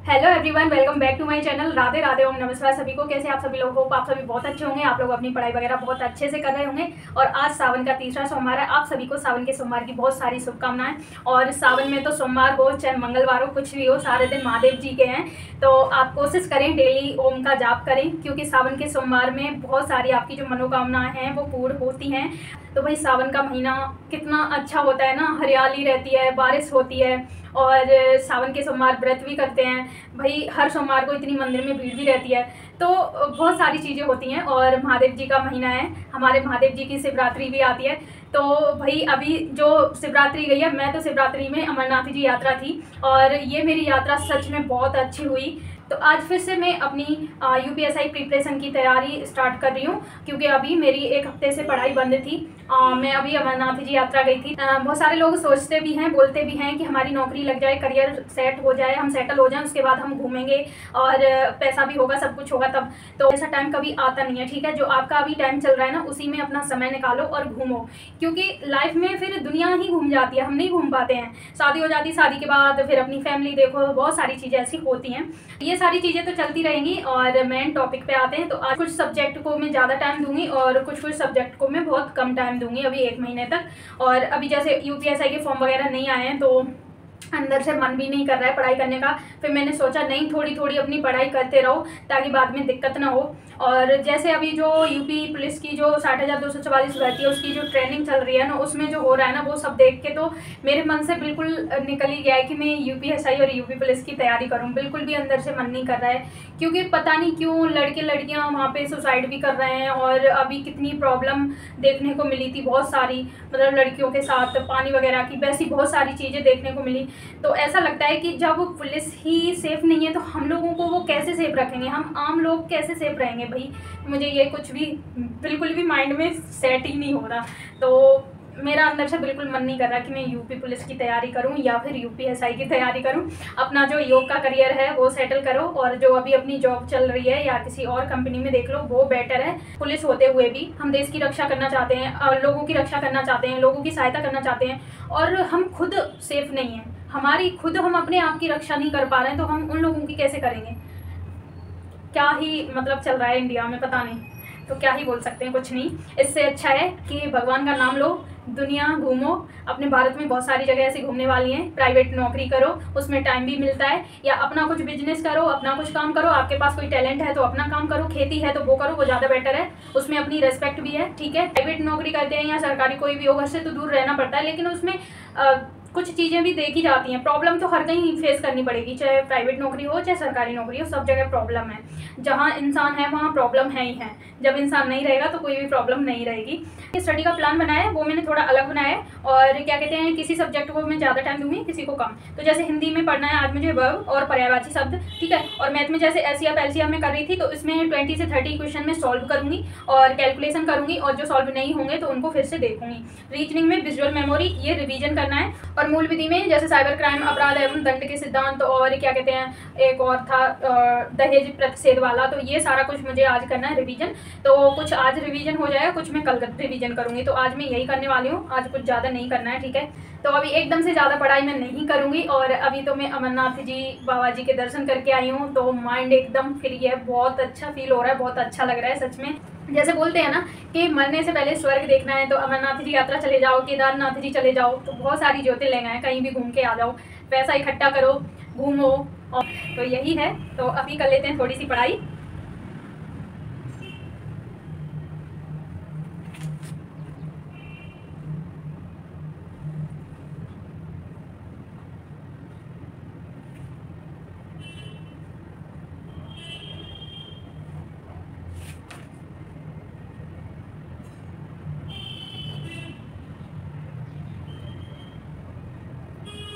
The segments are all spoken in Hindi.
Hello everyone, welcome back to my channel. Radhe Radhe, Om नमस्कार सभी को। कैसे आप सभी लोग हो? आप सभी बहुत अच्छे होंगे। आप लोग अपनी पढ़ाई वगैरह बहुत अच्छे से कर रहे होंगे। और आज सावन का तीसरा सोमवार है। आप सभी को सावन के सोमवार की बहुत सारी शुभकामनाएं। और सावन में तो सोमवार हो चाहे मंगलवार हो, कुछ भी हो, सारे दिन महादेव जी के हैं। तो आप कोशिश करें डेली ओम का जाप करें, क्योंकि सावन के सोमवार में बहुत सारी आपकी जो मनोकामनाएं हैं वो पूर्ण होती हैं। तो भाई सावन का महीना कितना अच्छा होता है ना, हरियाली रहती है, बारिश होती है। और सावन के सोमवार व्रत भी करते हैं भाई। हर सोमवार को इतनी मंदिर में भीड़ भी रहती है। तो बहुत सारी चीज़ें होती हैं। और महादेव जी का महीना है, हमारे महादेव जी की शिवरात्रि भी आती है। तो भाई अभी जो शिवरात्रि गई है, मैं तो शिवरात्रि में अमरनाथ जी यात्रा थी और ये मेरी यात्रा सच में बहुत अच्छी हुई। तो आज फिर से मैं अपनी यूपीएसआई प्रिपरेशन की तैयारी स्टार्ट कर रही हूँ, क्योंकि अभी मेरी एक हफ्ते से पढ़ाई बंद थी। मैं अभी अमरनाथ जी यात्रा गई थी। बहुत सारे लोग सोचते भी हैं, बोलते भी हैं कि हमारी नौकरी लग जाए, करियर सेट हो जाए, हम सेटल हो जाएं, उसके बाद हम घूमेंगे और पैसा भी होगा, सब कुछ होगा तब। तो ऐसा टाइम कभी आता नहीं है, ठीक है। जो आपका अभी टाइम चल रहा है ना, उसी में अपना समय निकालो और घूमो, क्योंकि लाइफ में फिर दुनिया ही घूम जाती है, हम नहीं घूम पाते हैं। शादी हो जाती है, शादी के बाद फिर अपनी फैमिली देखो, बहुत सारी चीज़ें ऐसी होती हैं। ये सारी चीज़ें तो चलती रहेंगी। और मेन टॉपिक पे आते हैं। तो आज कुछ सब्जेक्ट को मैं ज़्यादा टाइम दूंगी और कुछ सब्जेक्ट को मैं बहुत कम टाइम दूंगी, अभी 1 महीने तक। और अभी जैसे यूपीएसआई के फॉर्म वगैरह नहीं आए हैं, तो अंदर से मन भी नहीं कर रहा है पढ़ाई करने का। फिर मैंने सोचा नहीं, थोड़ी थोड़ी अपनी पढ़ाई करते रहो ताकि बाद में दिक्कत ना हो। और जैसे अभी जो यूपी पुलिस की जो 60,244 भर्ती है, उसकी जो ट्रेनिंग चल रही है ना, उसमें जो हो रहा है ना, वो सब देख के तो मेरे मन से बिल्कुल निकल ही गया है कि मैं यूपीएसआई और यूपी पुलिस की तैयारी करूँ। बिल्कुल भी अंदर से मन नहीं कर रहा है, क्योंकि पता नहीं क्यों लड़के लड़कियाँ वहाँ पे सुसाइड भी कर रहे हैं। और अभी कितनी प्रॉब्लम देखने को मिली थी, बहुत सारी, मतलब लड़कियों के साथ पानी वगैरह की, वैसी बहुत सारी चीज़ें देखने को मिली। तो ऐसा लगता है कि जब पुलिस ही सेफ़ नहीं है तो हम लोगों को वो कैसे सेफ रखेंगे, हम आम लोग कैसे सेफ रहेंगे भाई। मुझे ये कुछ भी बिल्कुल भी माइंड में सेट ही नहीं हो रहा। तो मेरा अंदर से बिल्कुल मन नहीं कर रहा कि मैं यूपी पुलिस की तैयारी करूं या फिर यूपीएसआई की तैयारी करूं। अपना जो योग का करियर है वो सेटल करो, और जो अभी अपनी जॉब चल रही है या किसी और कंपनी में देख लो, वो बेटर है। पुलिस होते हुए भी हम देश की रक्षा करना चाहते हैं, लोगों की रक्षा करना चाहते हैं, लोगों की सहायता करना चाहते हैं, और हम खुद सेफ नहीं हैं। हमारी खुद हम अपने आप की रक्षा नहीं कर पा रहे हैं, तो हम उन लोगों की कैसे करेंगे। क्या ही मतलब चल रहा है इंडिया में, पता नहीं। तो क्या ही बोल सकते हैं, कुछ नहीं। इससे अच्छा है कि भगवान का नाम लो, दुनिया घूमो। अपने भारत में बहुत सारी जगह ऐसी घूमने वाली हैं। प्राइवेट नौकरी करो, उसमें टाइम भी मिलता है, या अपना कुछ बिजनेस करो, अपना कुछ काम करो। आपके पास कोई टैलेंट है तो अपना काम करो, खेती है तो वो करो, वो ज़्यादा बेटर है, उसमें अपनी रेस्पेक्ट भी है, ठीक है। प्राइवेट नौकरी करते हैं या सरकारी कोई भी हो, घर से तो दूर रहना पड़ता है, लेकिन उसमें कुछ चीज़ें भी देखी जाती हैं। प्रॉब्लम तो हर कहीं फेस करनी पड़ेगी, चाहे प्राइवेट नौकरी हो चाहे सरकारी नौकरी हो, सब जगह प्रॉब्लम है। जहाँ इंसान है वहाँ प्रॉब्लम है ही है। जब इंसान नहीं रहेगा तो कोई भी प्रॉब्लम नहीं रहेगी। स्टडी का प्लान बनाया है, वो मैंने थोड़ा अलग बनाया है। और क्या कहते हैं, किसी सब्जेक्ट को मैं ज़्यादा टाइम दूंगी, किसी को कम। तो जैसे हिंदी में पढ़ना है आज मुझे वर्ब और पर्यायवाची शब्द, ठीक है। और मैथ में जैसे एलसीएम एलसीएम में कर रही थी, तो इसमें 20 से 30 क्वेश्चन में सॉल्व करूँगी और कैलकुलेशन करूँगी, और जो सॉल्व नहीं होंगे तो उनको फिर से देखूंगी। रीजनिंग में विजुअल मेमोरी, ये रिवीजन करना है। और मूल विधि में जैसे साइबर क्राइम, अपराध एवं दंड के सिद्धांत, और क्या कहते हैं, एक और था दहेज प्रतिषेध वाला, तो ये सारा कुछ मुझे आज करना है रिवीजन। तो कुछ आज रिवीजन हो जाएगा, कुछ मैं कल रिवीजन करूँगी। तो आज मैं यही करने वाली हूँ, आज कुछ ज़्यादा नहीं करना है, ठीक है। तो अभी एकदम से ज़्यादा पढ़ाई मैं नहीं करूँगी। और अभी तो मैं अमरनाथ जी बाबा जी के दर्शन करके आई हूँ, तो माइंड एकदम फ्री है, बहुत अच्छा फील हो रहा है, बहुत अच्छा लग रहा है सच में। जैसे बोलते हैं ना कि मरने से पहले स्वर्ग देखना है, तो अमरनाथ जी यात्रा चले जाओ, केदारनाथ जी चले जाओ, तो बहुत सारी ज्योतिर्लिंग हैं, कहीं भी घूम के आ जाओ, पैसा इकट्ठा करो, घूमो। और तो यही है। तो अभी कर लेते हैं थोड़ी सी पढ़ाई।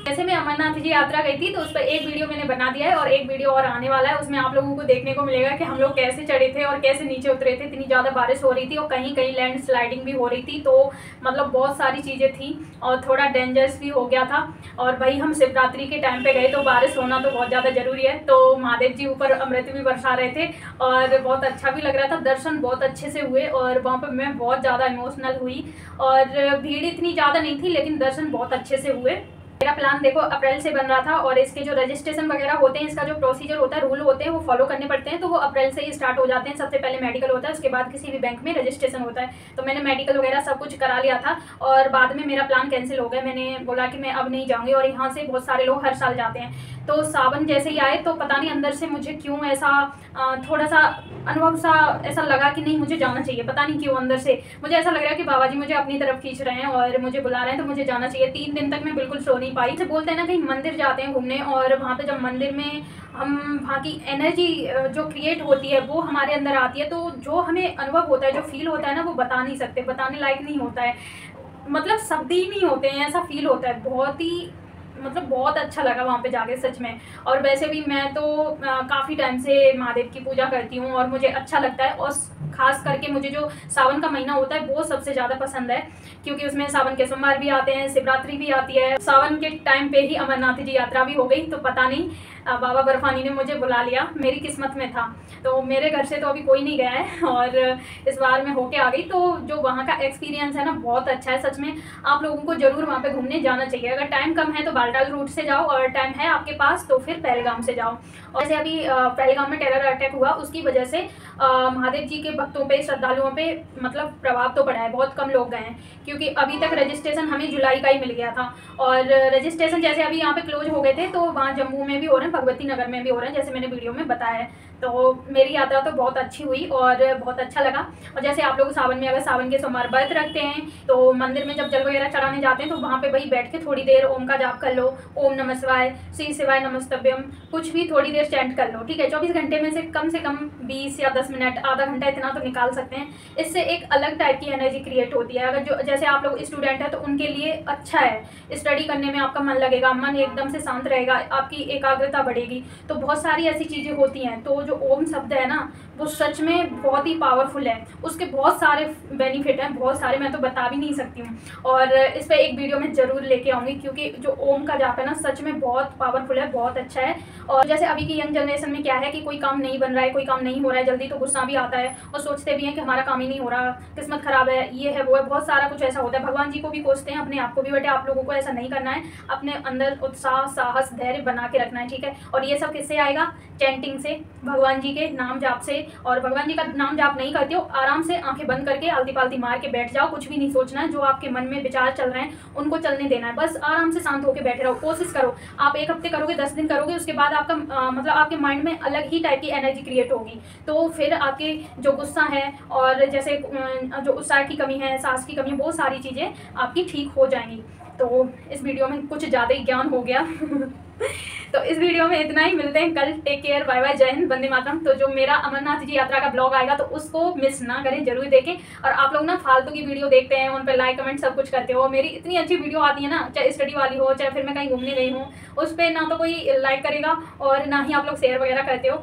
जैसे मैं अमरनाथ जी यात्रा गई थी, तो उस पर एक वीडियो मैंने बना दिया है और एक वीडियो और आने वाला है। उसमें आप लोगों को देखने को मिलेगा कि हम लोग कैसे चढ़े थे और कैसे नीचे उतरे थे। इतनी ज़्यादा बारिश हो रही थी और कहीं कहीं लैंड स्लाइडिंग भी हो रही थी, तो मतलब बहुत सारी चीज़ें थी और थोड़ा डेंजरस भी हो गया था। और भाई हम शिवरात्रि के टाइम पे गए, तो बारिश होना तो बहुत ज़्यादा ज़रूरी है। तो महादेव जी ऊपर अमृत भी बरसा रहे थे और बहुत अच्छा भी लग रहा था, दर्शन बहुत अच्छे से हुए। और वहाँ पर मैं बहुत ज़्यादा इमोशनल हुई, और भीड़ इतनी ज़्यादा नहीं थी, लेकिन दर्शन बहुत अच्छे से हुए। मेरा प्लान देखो अप्रैल से बन रहा था और इसके जो रजिस्ट्रेशन वगैरह होते हैं, इसका जो प्रोसीजर होता है, रूल होते हैं, वो फॉलो करने पड़ते हैं। तो वो अप्रैल से ही स्टार्ट हो जाते हैं। सबसे पहले मेडिकल होता है, उसके बाद किसी भी बैंक में रजिस्ट्रेशन होता है। तो मैंने मेडिकल वगैरह सब कुछ करा लिया था और बाद में मेरा प्लान कैंसिल हो गया। मैंने बोला कि मैं अब नहीं जाऊँगी। और यहाँ से बहुत सारे लोग हर साल जाते हैं। तो सावन जैसे ही आए तो पता नहीं अंदर से मुझे क्यों ऐसा थोड़ा सा अनुभव सा ऐसा लगा कि नहीं, मुझे जाना चाहिए। पता नहीं क्यों अंदर से मुझे ऐसा लग रहा है कि बाबा जी मुझे अपनी तरफ खींच रहे हैं और मुझे बुला रहे हैं, तो मुझे जाना चाहिए। 3 दिन तक मैं बिल्कुल सो नहीं पाई। से बोलते हैं ना, कहीं मंदिर जाते हैं घूमने और वहाँ पे जब मंदिर में हम वहाँ की एनर्जी जो क्रिएट होती है वो हमारे अंदर आती है, तो जो हमें अनुभव होता है, जो फील होता है ना, वो बता नहीं सकते, बताने लायक नहीं होता है। मतलब शब्द ही नहीं होते हैं, ऐसा फील होता है। बहुत ही मतलब बहुत अच्छा लगा वहाँ पे जाके सच में। और वैसे भी मैं तो काफ़ी टाइम से महादेव की पूजा करती हूँ और मुझे अच्छा लगता है। और ख़ास करके मुझे जो सावन का महीना होता है वो सबसे ज़्यादा पसंद है, क्योंकि उसमें सावन के सोमवार भी आते हैं, शिवरात्रि भी आती है। सावन के टाइम पे ही अमरनाथ जी यात्रा भी हो गई। तो पता नहीं बाबा बर्फानी ने मुझे बुला लिया, मेरी किस्मत में था। तो मेरे घर से तो अभी कोई नहीं गया है और इस बार मैं होके आ गई। तो जो वहाँ का एक्सपीरियंस है ना, बहुत अच्छा है सच में। आप लोगों को ज़रूर वहाँ पे घूमने जाना चाहिए। अगर टाइम कम है तो बालटाल रूट से जाओ और टाइम है आपके पास तो फिर पहलगाम से जाओ। और जैसे अभी पहलगाम में टेरर अटैक हुआ, उसकी वजह से महादेव जी के भक्तों पे, श्रद्धालुओं पे मतलब प्रभाव तो पड़ा है। बहुत कम लोग गए हैं, क्योंकि अभी तक रजिस्ट्रेशन हमें जुलाई का ही मिल गया था। और रजिस्ट्रेशन जैसे अभी यहाँ पे क्लोज हो गए थे, तो वहाँ जम्मू में भी हो रहे हैं, भगवती नगर में भी हो रहे हैं, जैसे मैंने वीडियो में बताया है। तो मेरी यात्रा तो बहुत अच्छी हुई और बहुत अच्छा लगा। और जैसे आप लोग सावन में अगर सावन के सोमवार व्रत रखते हैं तो मंदिर में जब जल वगैरह चढ़ाने जाते हैं तो वहाँ पे वही बैठ के थोड़ी देर ओम का जाप कर लो। ओम नमः शिवाय, श्री शिवाय नमस्तभ्यम, कुछ भी थोड़ी देर चैंट कर लो, ठीक है। 24 घंटे में से कम 20 या 10 मिनट, आधा घंटा इतना तो निकाल सकते हैं। इससे एक अलग टाइप की एनर्जी क्रिएट होती है। अगर जो जैसे आप लोग स्टूडेंट हैं तो उनके लिए अच्छा है, स्टडी करने में आपका मन लगेगा, मन एकदम से शांत रहेगा, आपकी एकाग्रता बढ़ेगी। तो बहुत सारी ऐसी चीज़ें होती हैं। तो जो ओम शब्द है ना, वो सच में बहुत ही पावरफुल है। उसके बहुत सारे बेनिफिट हैं, बहुत सारे, मैं तो बता भी नहीं सकती हूँ। और इस पर एक वीडियो मैं ज़रूर लेके आऊँगी, क्योंकि जो ओम का जाप है ना, सच में बहुत पावरफुल है, बहुत अच्छा है। और जैसे अभी की यंग जनरेशन में क्या है कि कोई काम नहीं बन रहा है, कोई काम नहीं हो रहा है जल्दी, तो गुस्सा भी आता है और सोचते भी हैं कि हमारा काम ही नहीं हो रहा, किस्मत खराब है, ये है वो है, बहुत सारा कुछ ऐसा होता है। भगवान जी को भी कोसते हैं, अपने आप को भी। बट आप लोगों को ऐसा नहीं करना है, अपने अंदर उत्साह, साहस, धैर्य बना के रखना है, ठीक है। और ये सब किससे आएगा? चैंटिंग से, भगवान जी के नाम जाप से। और भगवान जी का नाम जाप नहीं करते हो, आराम से आंखें बंद करके आलती पालती मार के बैठ जाओ। कुछ भी नहीं सोचना है, जो आपके मन में विचार चल रहे हैं उनको चलने देना है, बस आराम से शांत होकर बैठे रहो। कोशिश करो, आप 1 हफ्ते करोगे, 10 दिन करोगे, उसके बाद आपका मतलब आपके माइंड में अलग ही टाइप की एनर्जी क्रिएट होगी। तो फिर आपके जो गुस्सा है और जैसे जो उत्साह की कमी है, सांस की कमी, वो सारी चीज़ें आपकी ठीक हो जाएंगी। तो इस वीडियो में कुछ ज़्यादा ही ज्ञान हो गया तो इस वीडियो में इतना ही, मिलते हैं कल। टेक केयर, बाय बाय, जय हिंद, वंदे मातरम। तो जो मेरा अमरनाथ जी यात्रा का ब्लॉग आएगा तो उसको मिस ना करें, जरूर देखें। और आप लोग ना फालतू की वीडियो देखते हैं, उन पर लाइक कमेंट सब कुछ करते हो। मेरी इतनी अच्छी वीडियो आती है ना, चाहे स्टडी वाली हो, चाहे फिर मैं कहीं घूमने गई हूँ, उस पर ना तो कोई लाइक करेगा और ना ही आप लोग शेयर वगैरह करते हो।